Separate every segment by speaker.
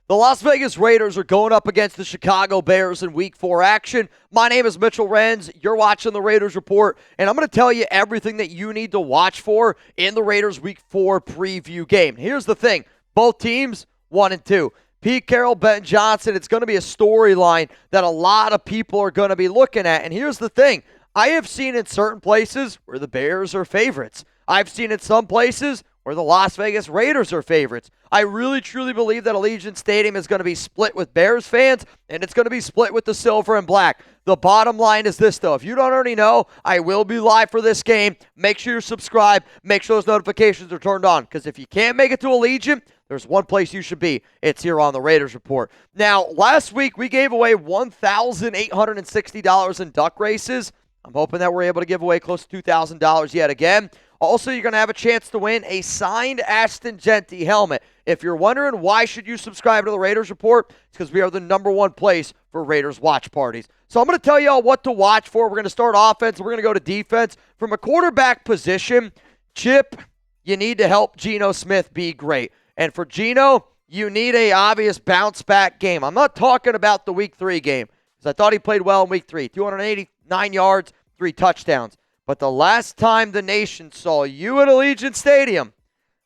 Speaker 1: The Las Vegas Raiders are going up against the Chicago Bears in Week 4 action. My name is Mitchell Renz. You're watching the Raiders Report, and I'm going to tell you everything that you need to watch for in the Raiders Week 4 preview game. Here's the thing. Both teams, 1-2. Pete Carroll, Ben Johnson, it's going to be a storyline that a lot of people are going to be looking at. And here's the thing. I have seen in certain places where the Bears are favorites. I've seen in some places where the Las Vegas Raiders are favorites. I really, truly believe that Allegiant Stadium is going to be split with Bears fans, and it's going to be split with the silver and black. The bottom line is this, though. If you don't already know, I will be live for this game. Make sure you're subscribed. Make sure those notifications are turned on, because if you can't make it to Allegiant, there's one place you should be. It's here on the Raiders Report. Now, last week we gave away $1,860 in duck races. I'm hoping that we're able to give away close to $2,000 yet again. Also, you're going to have a chance to win a signed Ashton Jeanty helmet. If you're wondering why should you subscribe to the Raiders Report, it's because we are the #1 place for Raiders watch parties. So I'm going to tell you all what to watch for. We're going to start offense. We're going to go to defense. From a quarterback position, Chip, you need to help Geno Smith be great. And for Geno, you need a obvious bounce-back game. I'm not talking about the Week 3 game, because I thought he played well in Week 3. 289 yards, 3 touchdowns. But the last time the nation saw you at Allegiant Stadium,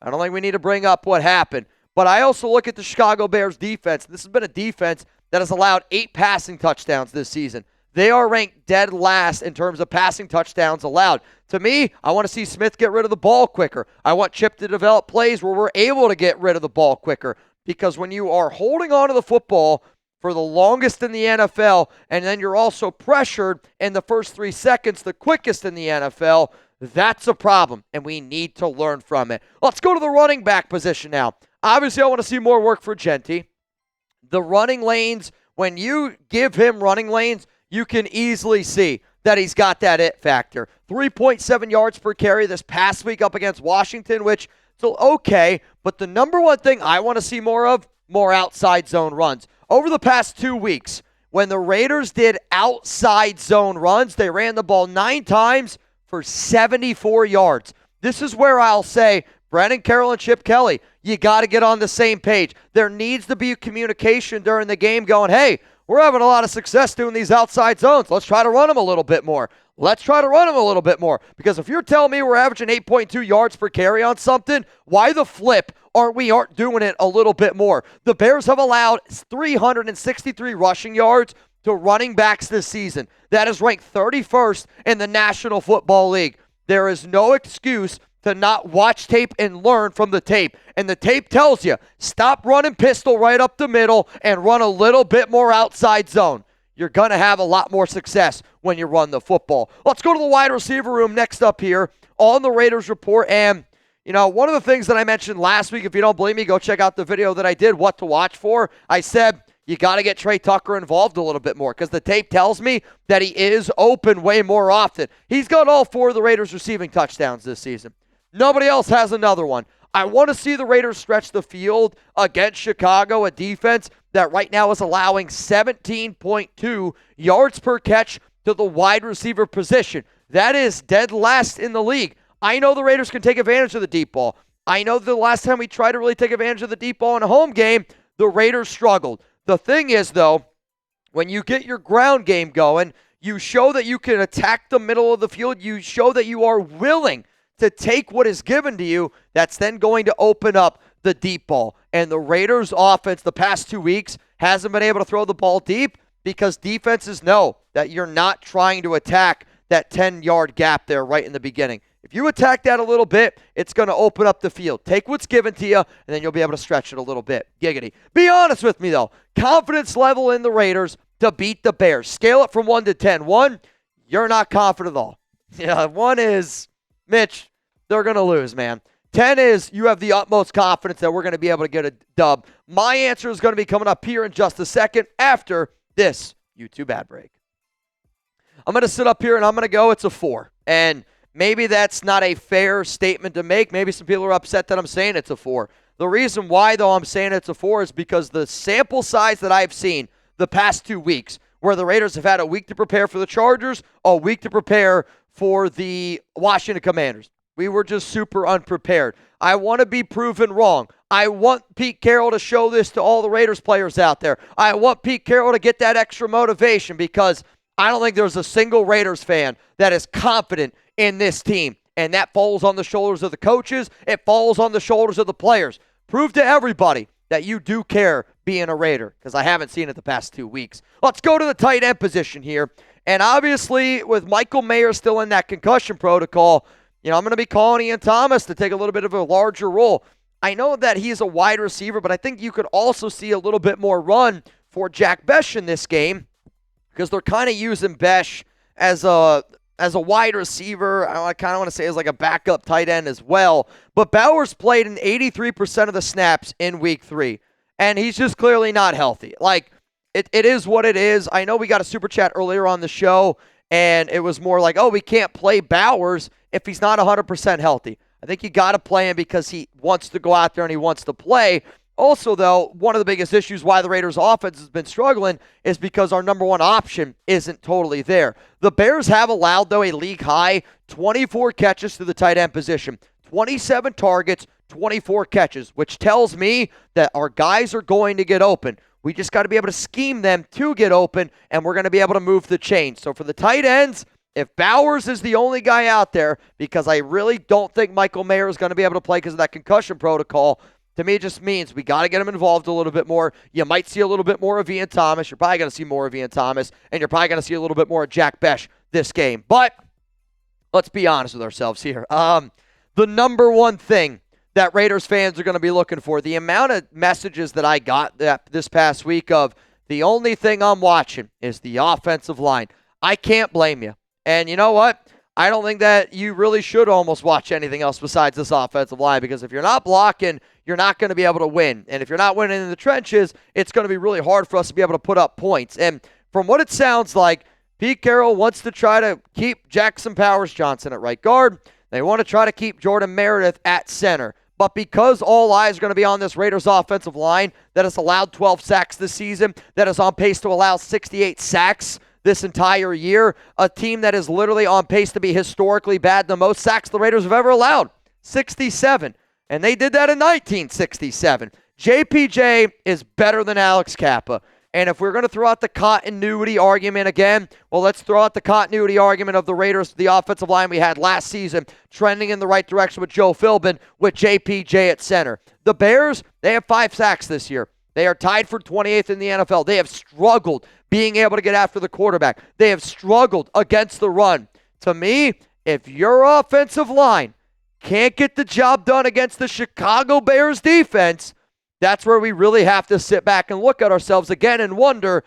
Speaker 1: I don't think we need to bring up what happened. But I also look at the Chicago Bears defense. This has been a defense that has allowed 8 passing touchdowns this season. They are ranked dead last in terms of passing touchdowns allowed. To me, I want to see Smith get rid of the ball quicker. I want Chip to develop plays where we're able to get rid of the ball quicker. Because when you are holding on to the football for the longest in the NFL, and then you're also pressured in the first 3 seconds, the quickest in the NFL, that's a problem, and we need to learn from it. Let's go to the running back position now. Obviously, I want to see more work for Jeanty. The running lanes, when you give him running lanes, you can easily see that he's got that it factor. 3.7 yards per carry this past week up against Washington, which is okay, but the #1 thing I want to see more of, more outside zone runs. Over the past 2 weeks, when the Raiders did outside zone runs, they ran the ball 9 times for 74 yards. This is where I'll say, Brandon Carroll and Chip Kelly, you got to get on the same page. There needs to be communication during the game going, hey, we're having a lot of success doing these outside zones. Let's try to run them a little bit more. Let's try to run them a little bit more. Because if you're telling me we're averaging 8.2 yards per carry on something, why the flip aren't doing it a little bit more? The Bears have allowed 363 rushing yards to running backs this season. That is ranked 31st in the National Football League. There is no excuse to not watch tape and learn from the tape. And the tape tells you, stop running pistol right up the middle and run a little bit more outside zone. You're going to have a lot more success when you run the football. Let's go to the wide receiver room next up here on the Raiders Report. And, you know, one of the things that I mentioned last week, if you don't believe me, go check out the video that I did, what to watch for. I said, you got to get Tre Tucker involved a little bit more because the tape tells me that he is open way more often. He's got all 4 of the Raiders receiving touchdowns this season. Nobody else has another one. I want to see the Raiders stretch the field against Chicago, a defense that right now is allowing 17.2 yards per catch to the wide receiver position. That is dead last in the league. I know the Raiders can take advantage of the deep ball. I know the last time we tried to really take advantage of the deep ball in a home game, the Raiders struggled. The thing is, though, when you get your ground game going, you show that you can attack the middle of the field. You show that you are willing to take what is given to you. That's then going to open up the deep ball. And the Raiders offense the past 2 weeks hasn't been able to throw the ball deep because defenses know that you're not trying to attack that 10-yard gap there right in the beginning. If you attack that a little bit, it's going to open up the field. Take what's given to you, and then you'll be able to stretch it a little bit. Giggity. Be honest with me, though. Confidence level in the Raiders to beat the Bears. Scale it from 1 to 10. 1, you're not confident at all. Yeah, 1 is, Mitch, they're going to lose, man. 10 is you have the utmost confidence that we're going to be able to get a dub. My answer is going to be coming up here in just a second after this YouTube ad break. I'm going to sit up here and I'm going to go, it's a 4. And maybe that's not a fair statement to make. Maybe some people are upset that I'm saying it's a 4. The reason why, though, I'm saying it's a 4 is because the sample size that I've seen the past 2 weeks, where the Raiders have had a week to prepare for the Chargers, a week to prepare for the Washington Commanders. we were just super unprepared. I want to be proven wrong. I want Pete Carroll to show this to all the Raiders players out there. I want Pete Carroll to get that extra motivation because I don't think there's a single Raiders fan that is confident in this team. And that falls on the shoulders of the coaches. It falls on the shoulders of the players. Prove to everybody that you do care being a Raider, because I haven't seen it the past 2 weeks. Let's go to the tight end position here. And obviously, with Michael Mayer still in that concussion protocol, I'm going to be calling Ian Thomas to take a little bit of a larger role. I know that he's a wide receiver, but I think you could also see a little bit more run for Jack Besh in this game because they're kind of using Besh as a wide receiver. I kind of want to say as like a backup tight end as well. But Bowers played in 83% of the snaps in week 3, and he's just clearly not healthy. Like, it is what it is. I know we got a super chat earlier on the show, and it was more like, oh, we can't play Bowers if he's not 100% healthy. I think you got to play him because he wants to go out there and he wants to play. Also, though, one of the biggest issues why the Raiders' offense has been struggling is because our number one option isn't totally there. The Bears have allowed, though, a league-high 24 catches to the tight end position, 27 targets, 24 catches, which tells me that our guys are going to get open. We just got to be able to scheme them to get open, and we're going to be able to move the chain. So for the tight ends, if Bowers is the only guy out there, because I really don't think Michael Mayer is going to be able to play because of that concussion protocol, to me it just means we got to get him involved a little bit more. You might see a little bit more of Ian Thomas. You're probably going to see more of Ian Thomas, and you're probably going to see a little bit more of Jack Besh this game. But let's be honest with ourselves here. The number one thing that Raiders fans are going to be looking for, the amount of messages that I got this past week of the only thing I'm watching is the offensive line. I can't blame you. And you know what? I don't think that you really should almost watch anything else besides this offensive line, because if you're not blocking, you're not going to be able to win. And if you're not winning in the trenches, it's going to be really hard for us to be able to put up points. And from what it sounds like, Pete Carroll wants to try to keep Jackson Powers-Johnson at right guard. They want to try to keep Jordan Meredith at center. But because all eyes are going to be on this Raiders offensive line that has allowed 12 sacks this season, that is on pace to allow 68 sacks this entire year, a team that is literally on pace to be historically bad, the most sacks the Raiders have ever allowed, 67. And they did that in 1967. JPJ is better than Alex Kappa. And if we're going to throw out the continuity argument again, well, let's throw out the continuity argument of the Raiders, the offensive line we had last season, trending in the right direction with Joe Philbin, with JPJ at center. The Bears, they have 5 sacks this year. They are tied for 28th in the NFL. They have struggled being able to get after the quarterback. They have struggled against the run. To me, if your offensive line can't get the job done against the Chicago Bears defense, that's where we really have to sit back and look at ourselves again and wonder,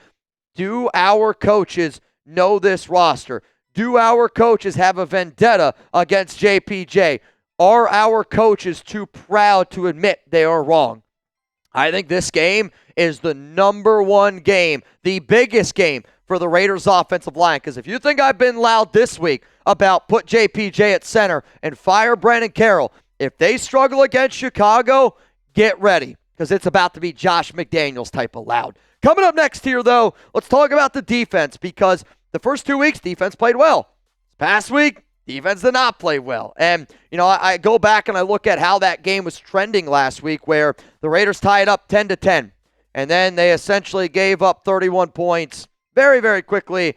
Speaker 1: do our coaches know this roster? Do our coaches have a vendetta against JPJ? Are our coaches too proud to admit they are wrong? I think this game is the number one game, the biggest game for the Raiders offensive line. Because if you think I've been loud this week about put JPJ at center and fire Brandon Carroll, if they struggle against Chicago, get ready, because it's about to be Josh McDaniels type of loud. Coming up next here, though, let's talk about the defense, because the first 2 weeks, defense played well. This past week, defense did not play well. And, I go back and I look at how that game was trending last week, where the Raiders tied up 10-10. And then they essentially gave up 31 points very, very quickly,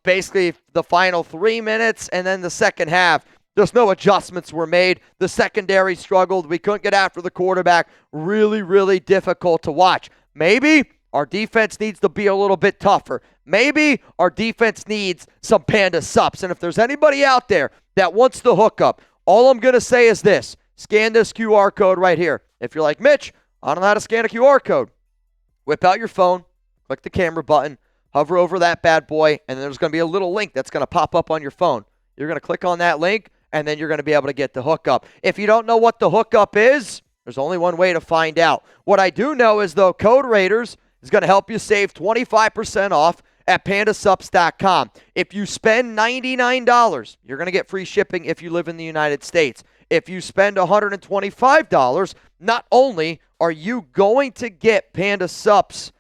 Speaker 1: basically the final 3 minutes, and then the second half. There's no adjustments were made. The secondary struggled. We couldn't get after the quarterback. Really, really difficult to watch. Maybe our defense needs to be a little bit tougher. Maybe our defense needs some Panda subs. And if there's anybody out there that wants the hookup, all I'm going to say is this. Scan this QR code right here. If you're like, Mitch, I don't know how to scan a QR code. Whip out your phone, click the camera button, hover over that bad boy, and there's going to be a little link that's going to pop up on your phone. You're going to click on that link, and then you're going to be able to get the hookup. If you don't know what the hookup is, there's only one way to find out. What I do know is, though, Code Raiders is going to help you save 25% off at pandasups.com. If you spend $99, you're going to get free shipping if you live in the United States. If you spend $125, not only are you going to get Panda Sups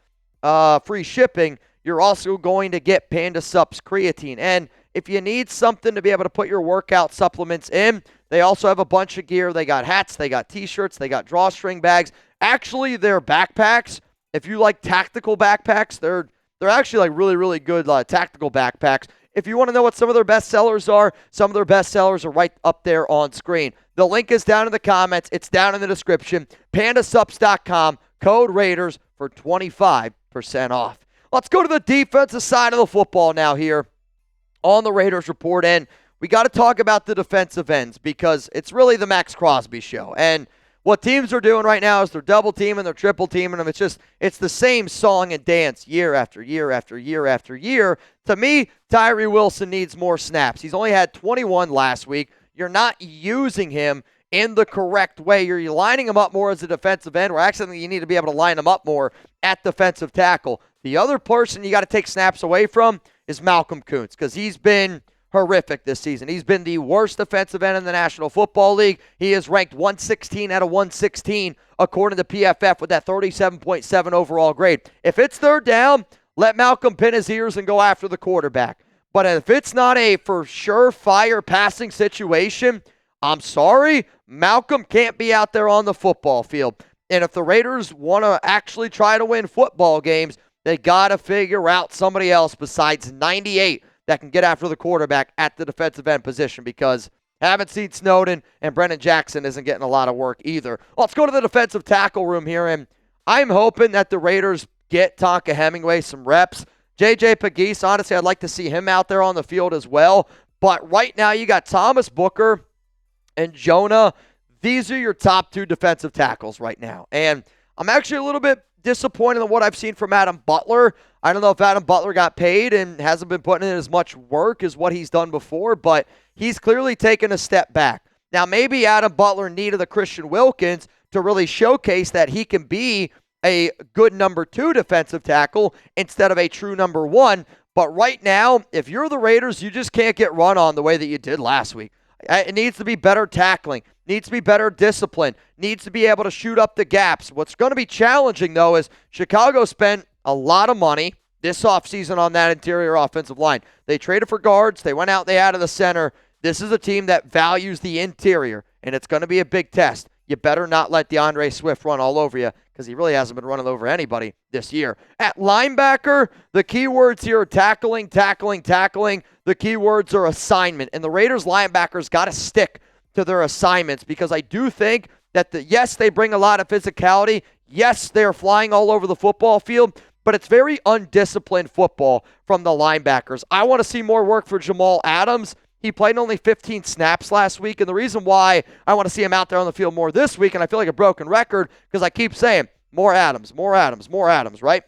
Speaker 1: free shipping, you're also going to get Panda Sups creatine. And if you need something to be able to put your workout supplements in, they also have a bunch of gear. They got hats, they got t-shirts, they got drawstring bags. Actually, their backpacks, if you like tactical backpacks, they're actually like really, really good tactical backpacks. If you want to know what some of their best sellers are, some of their best sellers are right up there on screen. The link is down in the comments. It's down in the description. PandaSups.com, code Raiders for 25% off. Let's go to the defensive side of the football now here on the Raiders Report. And we got to talk about the defensive ends because it's really the Max Crosby show. And what teams are doing right now is they're double teaming, they're triple teaming them. It's the same song and dance year after year after year after year. To me, Tyree Wilson needs more snaps. He's only had 21 last week. You're not using him in the correct way. You're lining him up more as a defensive end, or actually you need to be able to line him up more at defensive tackle. The other person you got to take snaps away from is Malcolm Koonce because he's been horrific this season. He's been the worst defensive end in the National Football League. He is ranked 116 out of 116 according to PFF with that 37.7 overall grade. If it's third down, let Malcolm pin his ears and go after the quarterback. But if it's not a for sure fire passing situation, I'm sorry, Malcolm can't be out there on the football field. And if the Raiders want to actually try to win football games, they got to figure out somebody else besides 98 that can get after the quarterback at the defensive end position because I haven't seen Snowden, and Brennan Jackson isn't getting a lot of work either. Let's go to the defensive tackle room here, and I'm hoping that the Raiders get Tonka Hemingway some reps. J.J. Pegues, honestly, I'd like to see him out there on the field as well. But right now you got Thomas Booker and Jonah. These are your top two defensive tackles right now. And I'm actually a little bit disappointed in what I've seen from Adam Butler. I don't know if Adam Butler got paid and hasn't been putting in as much work as what he's done before, but he's clearly taken a step back. Now, maybe Adam Butler needed a Christian Wilkins to really showcase that he can be a good number 2 defensive tackle instead of a true number 1. But right now, if you're the Raiders, you just can't get run on the way that you did last week. It needs to be better tackling, needs to be better discipline, needs to be able to shoot up the gaps. What's going to be challenging, though, is Chicago spent a lot of money this offseason on that interior offensive line. They traded for guards. They went out, they added the center. This is a team that values the interior, and it's going to be a big test. You better not let DeAndre Swift run all over you because he really hasn't been running over anybody this year. At linebacker, the key words here are tackling, tackling, tackling. The key words are assignment. And the Raiders linebackers got to stick to their assignments because I do think that, yes, they bring a lot of physicality. Yes, they're flying all over the football field, but it's very undisciplined football from the linebackers. I want to see more work for Jamal Adams. He played only 15 snaps last week, and the reason why I want to see him out there on the field more this week, and I feel like a broken record, because I keep saying, more Adams, more Adams, more Adams, right?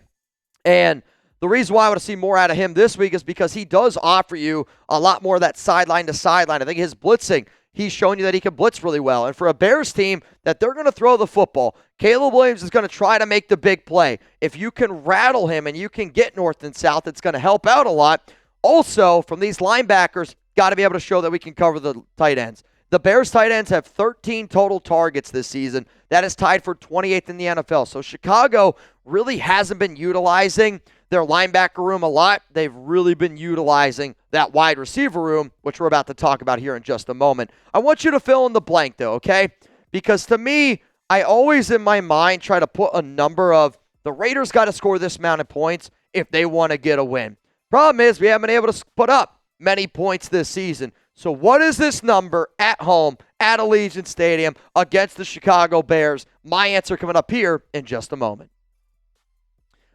Speaker 1: And the reason why I want to see more out of him this week is because he does offer you a lot more of that sideline to sideline. I think his blitzing, he's shown you that he can blitz really well. And for a Bears team that they're going to throw the football, Caleb Williams is going to try to make the big play. If you can rattle him and you can get north and south, it's going to help out a lot. Also, from these linebackers, got to be able to show that we can cover the tight ends. The Bears tight ends have 13 total targets this season. That is tied for 28th in the NFL. So Chicago really hasn't been utilizing their linebacker room a lot. They've really been utilizing that wide receiver room, which we're about to talk about here in just a moment. I want you to fill in the blank, though, okay? Because to me, I always in my mind try to put a number of the Raiders got to score this amount of points if they want to get a win. Problem is we haven't been able to put up many points this season. So what is this number at home at Allegiant Stadium against the Chicago Bears? My answer coming up here in just a moment.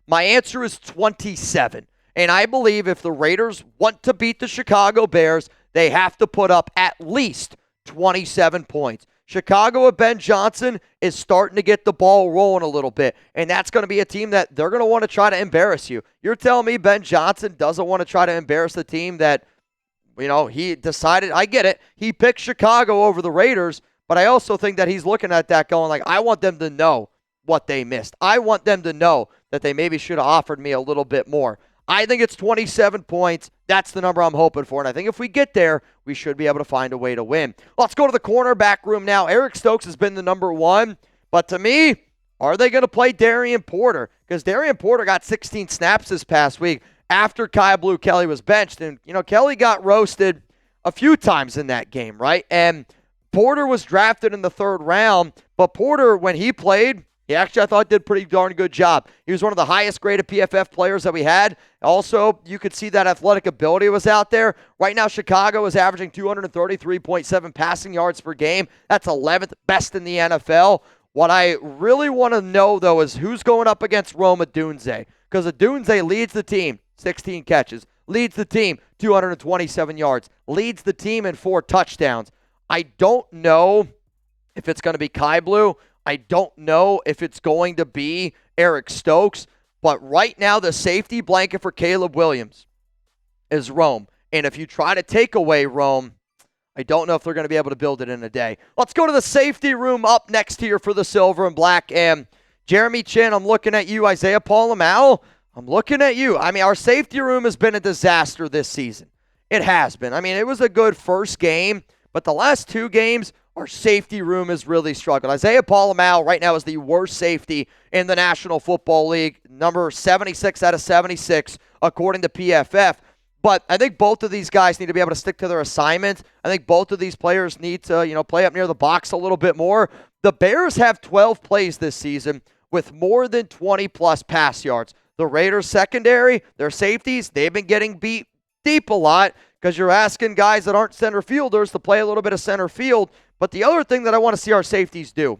Speaker 1: My answer is 27. And I believe if the Raiders want to beat the Chicago Bears, they have to put up at least 27 points. Chicago with Ben Johnson is starting to get the ball rolling a little bit, and that's going to be a team that they're going to want to try to embarrass you. You're telling me Ben Johnson doesn't want to try to embarrass the team that, he decided, I get it, he picked Chicago over the Raiders, but I also think that he's looking at that going like, I want them to know what they missed. I want them to know that they maybe should have offered me a little bit more. I think it's 27 points. That's the number I'm hoping for. And I think if we get there, we should be able to find a way to win. Let's go to the cornerback room now. Eric Stokes has been the number 1. But to me, are they going to play Darian Porter? Because Darian Porter got 16 snaps this past week. after Kai Blue Kelly was benched. And, Kelly got roasted a few times in that game, right? And Porter was drafted in the 3rd round, but Porter, when he played, he actually, I thought, did a pretty darn good job. He was one of the highest graded PFF players that we had. Also, you could see that athletic ability was out there. Right now, Chicago is averaging 233.7 passing yards per game. That's 11th best in the NFL. What I really want to know, though, is who's going up against Rome Odunze. Because Odunze leads the team, 16 catches. Leads the team, 227 yards. Leads the team in 4 touchdowns. I don't know if it's going to be Kai Blue. I don't know if it's going to be Eric Stokes. But right now, the safety blanket for Caleb Williams is Rome. And if you try to take away Rome, I don't know if they're going to be able to build it in a day. Let's go to the safety room up next here for the Silver and Black. And Jeremy Chin, I'm looking at you. Isaiah Paul-Lamau, I'm looking at you. I mean, our safety room has been a disaster this season. It has been. I mean, it was a good first game, but the last 2 games, our safety room has really struggled. Isaiah Paul-Lamau right now is the worst safety in the National Football League, number 76 out of 76, according to PFF. But I think both of these guys need to be able to stick to their assignments. I think both of these players need to, play up near the box a little bit more. The Bears have 12 plays this season with more than 20-plus pass yards. The Raiders secondary, their safeties, they've been getting beat deep a lot because you're asking guys that aren't center fielders to play a little bit of center field. But the other thing that I want to see our safeties do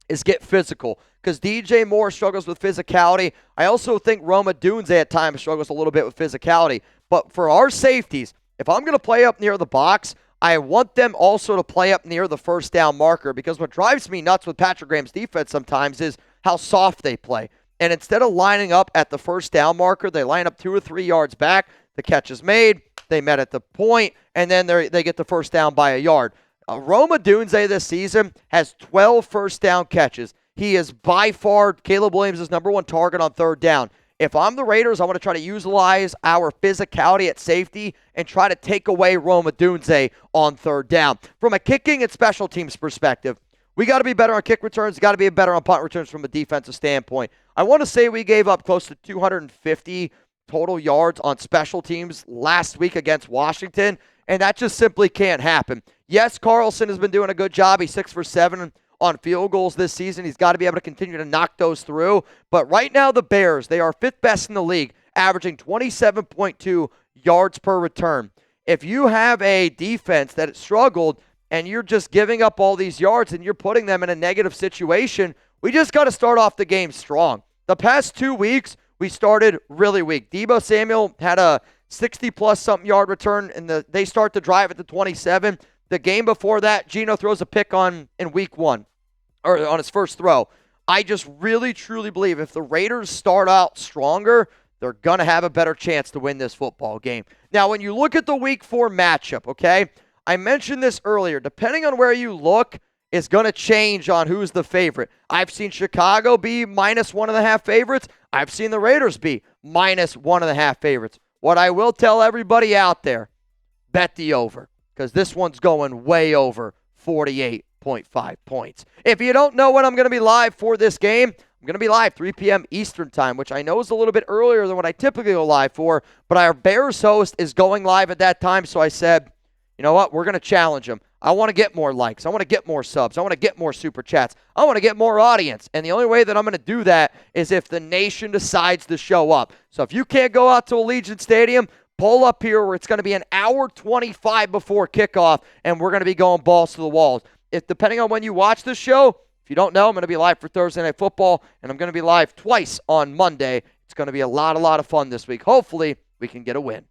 Speaker 1: is get physical because DJ Moore struggles with physicality. I also think Rome Odunze at times struggles a little bit with physicality. But for our safeties, if I'm going to play up near the box, I want them also to play up near the first down marker because what drives me nuts with Patrick Graham's defense sometimes is how soft they play. And instead of lining up at the first down marker, they line up 2 or 3 yards back. The catch is made, they met at the point, and then they get the first down by a yard. Rome Odunze this season has 12 first down catches. He is by far Caleb Williams' number 1 target on 3rd down. If I'm the Raiders, I want to try to utilize our physicality at safety and try to take away Rome Odunze on 3rd down. From a kicking and special teams perspective, we got to be better on kick returns. Got to be better on punt returns from a defensive standpoint. I want to say we gave up close to 250 total yards on special teams last week against Washington, and that just simply can't happen. Yes, Carlson has been doing a good job. He's 6 for 7 on field goals this season. He's got to be able to continue to knock those through. But right now, the Bears, they are 5th best in the league, averaging 27.2 yards per return. If you have a defense that struggled and you're just giving up all these yards and you're putting them in a negative situation, we just got to start off the game strong. The past 2 weeks, we started really weak. Deebo Samuel had a 60-plus something yard return, and they start the drive at the 27. The game before that, Geno throws a pick in week 1. Or on his first throw. I just really, truly believe if the Raiders start out stronger, they're going to have a better chance to win this football game. Now, when you look at the week 4 matchup, okay, I mentioned this earlier. Depending on where you look, it's going to change on who's the favorite. I've seen Chicago be -1.5 favorites. I've seen the Raiders be -1.5 favorites. What I will tell everybody out there, bet the over, because this one's going way over 48.5 points. If you don't know when I'm going to be live for this game, I'm going to be live 3 p.m. Eastern time, which I know is a little bit earlier than what I typically go live for, but our Bears host is going live at that time, so I said, you know what, we're going to challenge him. I want to get more likes. I want to get more subs. I want to get more super chats. I want to get more audience, and the only way that I'm going to do that is if the nation decides to show up. So if you can't go out to Allegiant Stadium, pull up here where it's going to be an hour 25 before kickoff, and we're going to be going balls to the walls. If depending on when you watch this show, if you don't know, I'm going to be live for Thursday Night Football, and I'm going to be live twice on Monday. It's going to be a lot of fun this week. Hopefully, we can get a win.